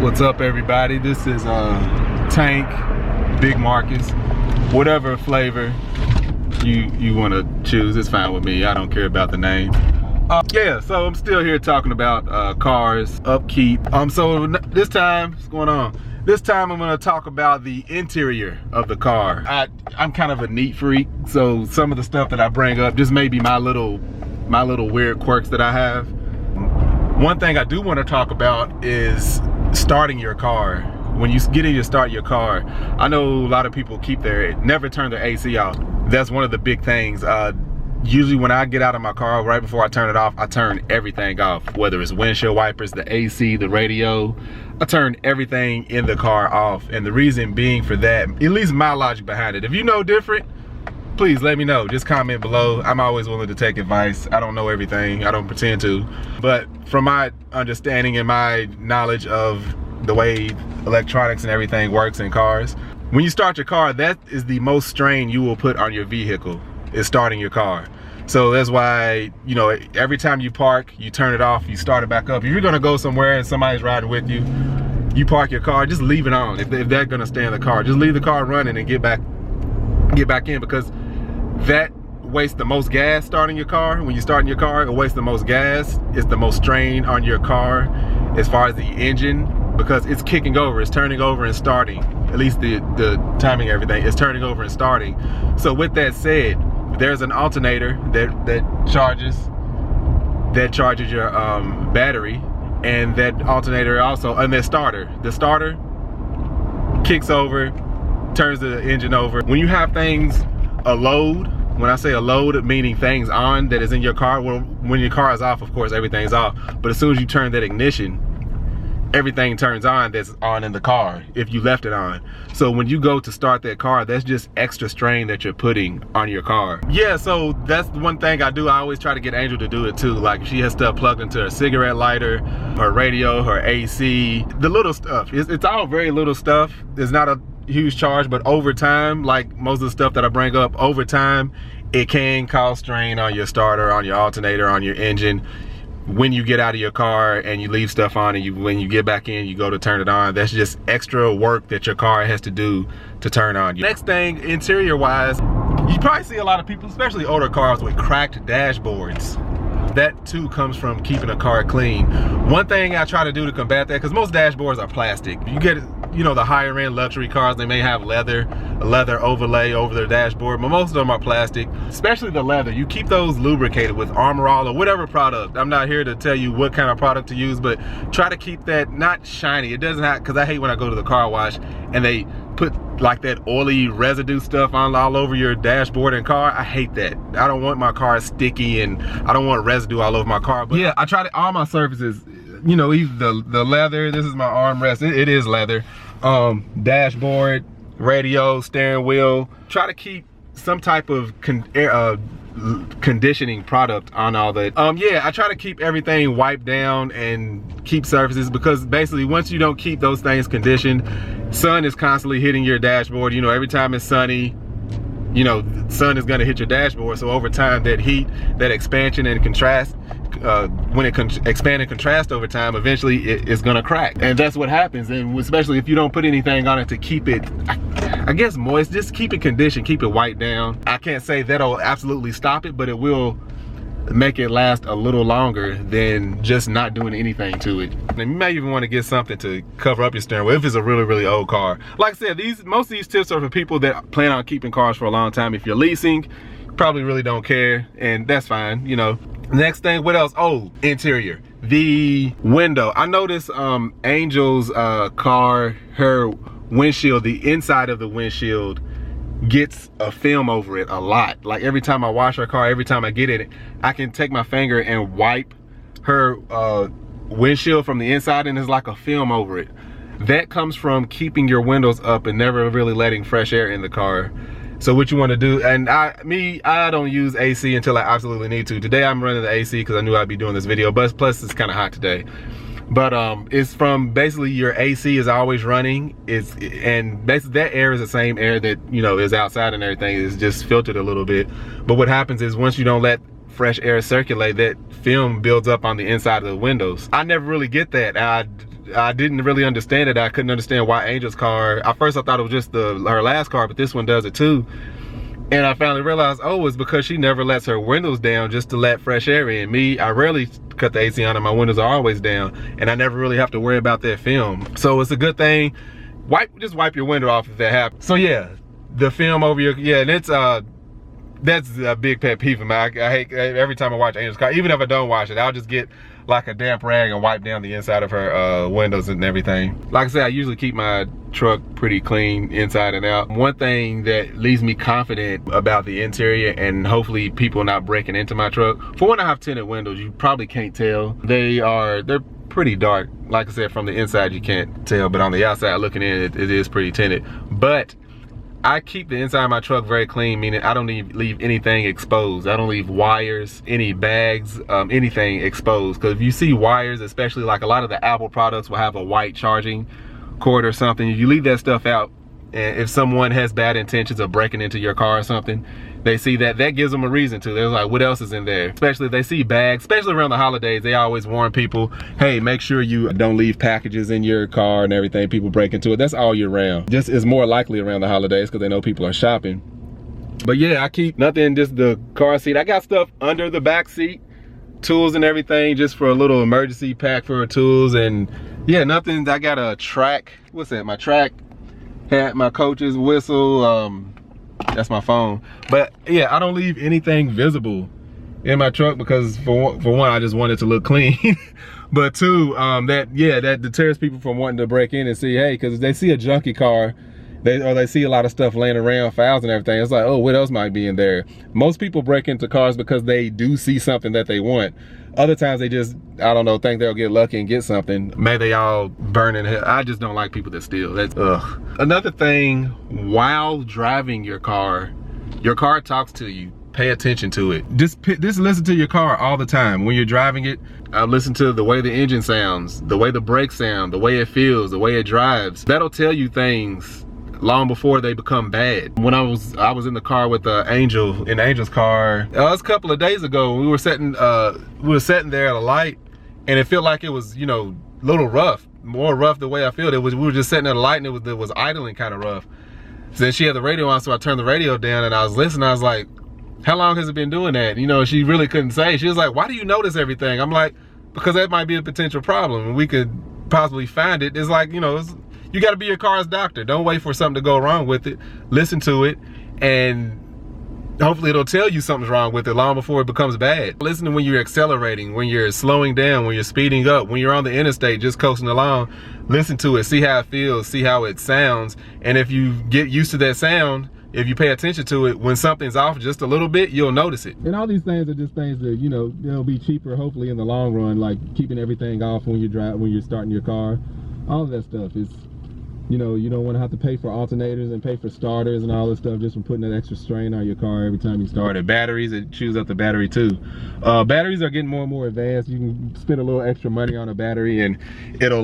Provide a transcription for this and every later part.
What's up, everybody? This is Tank, Big Marcus, whatever flavor you want to choose, it's fine with me. I don't care about the name. Yeah, so I'm still here talking about cars, upkeep. So this time, what's going on? This time I'm going to talk about the interior of the car. I'm kind of a neat freak, so some of the stuff that I bring up just may be my little weird quirks that I have. One thing I do want to talk about is starting your car. When you get in to start your car, I know a lot of people never turn their AC off. That's one of the big things. Usually when I get out of my car, right before I turn it off, I turn everything off. Whether it's windshield wipers, the AC, the radio, I turn everything in the car off. And the reason being for that, at least my logic behind it. If you know different, please let me know. Just comment below. I'm always willing to take advice. I don't know everything. I don't pretend to. But from my understanding and my knowledge of the way electronics and everything works in cars, when you start your car, that is the most strain you will put on your vehicle, is starting your car. So that's why, you know, every time you park, you turn it off, you start it back up. If you're gonna go somewhere and somebody's riding with you, you park your car, just leave it on. If they're gonna stay in the car, just leave the car running and get back in, because that wastes the most gas starting your car. When you're starting your car, it wastes the most gas. It's the most strain on your car as far as the engine, because it's kicking over, it's turning over and starting. At least the timing, everything is turning over and starting. So with that said, there's an alternator that charges your battery, and that alternator also, and the starter kicks over, turns the engine over. When you have things a load, when I say a load, meaning things on that is in your car, well, when your car is off, of course everything's off, but as soon as you turn that ignition, everything turns on that's on in the car if you left it on. So when you go to start that car, that's just extra strain that you're putting on your car. Yeah, so that's the one thing I do. I always try to get Angel to do it too. Like, if she has stuff plugged into her cigarette lighter, her radio, her AC, the little stuff. It's all very little stuff. It's not a huge charge, but over time, like most of the stuff that I bring up, over time, it can cause strain on your starter, on your alternator, on your engine. When you get out of your car and you leave stuff on, and when you get back in, you go to turn it on, that's just extra work that your car has to do to turn on. Next thing, interior wise, you probably see a lot of people, especially older cars, with cracked dashboards. That too comes from keeping a car clean. One thing I try to do to combat that, because most dashboards are plastic. You get, you know, the higher end luxury cars, they may have a leather overlay over their dashboard, but most of them are plastic. Especially the leather, you keep those lubricated with Armor All or whatever product. I'm not here to tell you what kind of product to use, but try to keep that not shiny. It doesn't have, because I hate when I go to the car wash and they put like that oily residue stuff on all over your dashboard and car. I hate that. I don't want my car sticky, and I don't want residue all over my car. But yeah, I try to, all my surfaces, you know, either the leather, this is my armrest, it is leather, dashboard, radio, steering wheel, try to keep some type of conditioning product on all that. Yeah, I try to keep everything wiped down and keep surfaces, because basically once you don't keep those things conditioned, sun is constantly hitting your dashboard. You know, every time it's sunny, you know, the sun is gonna hit your dashboard. So over time, that heat, that expansion and contrast, when it expand and contrast over time, eventually it's gonna crack. And that's what happens. And especially if you don't put anything on it to keep it, I guess, moist, just keep it conditioned, keep it wiped down. I can't say that'll absolutely stop it, but it will make it last a little longer than just not doing anything to it. And you may even want to get something to cover up your steering wheel if it's a really old car. Like I said, most of these tips are for people that plan on keeping cars for a long time. If you're leasing, you probably really don't care, and that's fine, you know. Next thing, what else? Oh, interior. The window. I noticed Angel's car, her windshield, the inside of the windshield gets a film over it a lot. Like every time I wash her car, every time I get in it, I can take my finger and wipe her windshield from the inside, and there's like a film over it. That comes from keeping your windows up and never really letting fresh air in the car. So what you want to do, and I don't use AC until I absolutely need to. Today I'm running the AC because I knew I'd be doing this video, but plus it's kind of hot today. But it's from basically your AC is always running. And basically that air is the same air that, you know, is outside and everything. Is just filtered a little bit. But what happens is once you don't let fresh air circulate, that film builds up on the inside of the windows. I never really get that. I didn't really understand it. I couldn't understand why Angel's car, at first I thought it was just her last car, but this one does it too. And I finally realized, oh, it's because she never lets her windows down just to let fresh air in. Me, I rarely cut the AC on and my windows are always down, and I never really have to worry about that film. So it's a good thing. Just wipe your window off if that happens. So yeah, the film over your, yeah, and it's that's a big pet peeve of mine. I hate every time I watch Angel's car, even if I don't watch it, I'll just get like a damp rag and wipe down the inside of her windows and everything. Like I said, I usually keep my truck pretty clean inside and out. One thing that leaves me confident about the interior and hopefully people not breaking into my truck, for when I have tinted windows, you probably can't tell. They're pretty dark. Like I said, from the inside you can't tell, but on the outside looking in, it is pretty tinted. But I keep the inside of my truck very clean, meaning I don't leave anything exposed. I don't leave wires, any bags, anything exposed. Because if you see wires, especially like a lot of the Apple products will have a white charging cord or something, if you leave that stuff out, and if someone has bad intentions of breaking into your car or something, they see that gives them a reason to. They're like, what else is in there? Especially if they see bags, especially around the holidays, they always warn people, hey, make sure you don't leave packages in your car and everything. People break into it. That's all year round. Just is more likely around the holidays because they know people are shopping. But yeah, I keep nothing, just the car seat. I got stuff under the back seat, tools and everything, just for a little emergency pack for tools. And yeah, nothing. I got a track. What's that? My track hat, my coach's whistle. That's my phone. But yeah, I don't leave anything visible in my truck because for one, I just want it to look clean. But two, that deters people from wanting to break in and see, hey, because they see a junky car, they see a lot of stuff laying around, files and everything. It's like, oh, what else might be in there? Most people break into cars because they do see something that they want. Other times they just, I don't know, think they'll get lucky and get something. May they all burn in hell. I just don't like people that steal. That's ugh. Another thing, while driving your car talks to you. Pay attention to it. Just listen to your car all the time. When you're driving it, listen to the way the engine sounds, the way the brakes sound, the way it feels, the way it drives. That'll tell you things long before they become bad. When I was in the car with Angel, in Angel's car, it was a couple of days ago. We were sitting there at a light, and it felt like it was, you know, a little rough, more rough the way I feel. We were just sitting at a light, and it was idling kind of rough. So then she had the radio on, so I turned the radio down, and I was listening. I was like, how long has it been doing that? You know, she really couldn't say. She was like, why do you notice everything? I'm like, because that might be a potential problem, and we could possibly find it. It's like, you know, you got to be your car's doctor. Don't wait for something to go wrong with it. Listen to it, and hopefully it'll tell you something's wrong with it long before it becomes bad. Listen to when you're accelerating, when you're slowing down, when you're speeding up, when you're on the interstate just coasting along. Listen to it, see how it feels, see how it sounds, and if you get used to that sound, if you pay attention to it, when something's off just a little bit, you'll notice it. And all these things are just things that, you know, they'll be cheaper hopefully in the long run, like keeping everything off when you're starting your car. All of that stuff is, you know, you don't want to have to pay for alternators and pay for starters and all this stuff just from putting that extra strain on your car every time you start it. Batteries, it chews up the battery too. Batteries are getting more and more advanced. You can spend a little extra money on a battery and it'll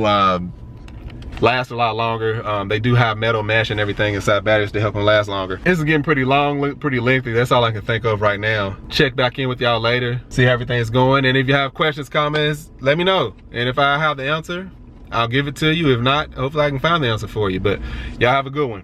last a lot longer. They do have metal mesh and everything inside batteries to help them last longer. This is getting pretty long, pretty lengthy. That's all I can think of right now. Check back in with y'all later, see how everything's going, and if you have questions, comments, let me know. And if I have the answer, I'll give it to you. If not, hopefully I can find the answer for you. But y'all have a good one.